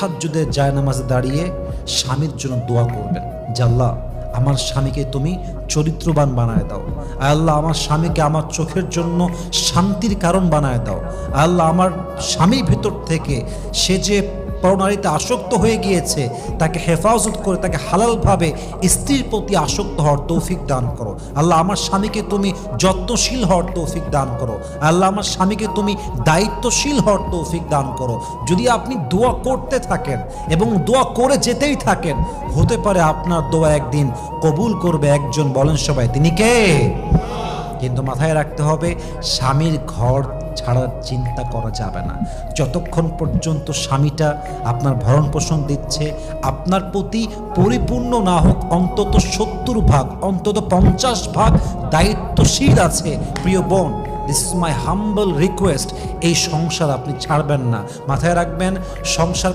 তাহাজ্জুদের জায়নামাজে দাঁড়িয়ে স্বামীর জন্য দোয়া করবেন যে আল্লাহ আমার স্বামীকে তুমি চরিত্রবান বানায় দাও, আল্লাহ আমার স্বামীকে আমার চোখের জন্য শান্তির কারণ বানায় দাও, আল্লাহ আমার স্বামীর ভিতর থেকে সে যে পরনারীতে আসক্ত হয়ে গিয়েছে তাকে হেফাজত করে তাকে হালালভাবে স্ত্রীর প্রতি আসক্ত হওয়ার তৌফিক দান করো। আল্লাহ আমার স্বামীকে তুমি যত্নশীল হওয়ার তৌফিক দান করো, আল্লাহ আমার স্বামীকে তুমি দায়িত্বশীল হওয়ার তৌফিক দান করো। যদি আপনি দোয়া করতে থাকেন এবং দোয়া করে যেতেই থাকেন, হতে পারে আপনার দোয়া একদিন কবুল করবে একজন, বলেন সবাই তিনি কে? কিন্তু মাথায় রাখতে হবে স্বামীর ঘর ছাড়ার চিন্তা করা যাবে না। যতক্ষণ পর্যন্ত স্বামীটা আপনার ভরণ পোষণ দিচ্ছে, আপনার প্রতি পরিপূর্ণ না হোক অন্তত 70 ভাগ অন্তত 50 ভাগ দায়িত্বশীল আছে, প্রিয় বোন, this is my humble request, এই সংসার আপনি ছাড়বেন না। মাথায় রাখবেন সংসার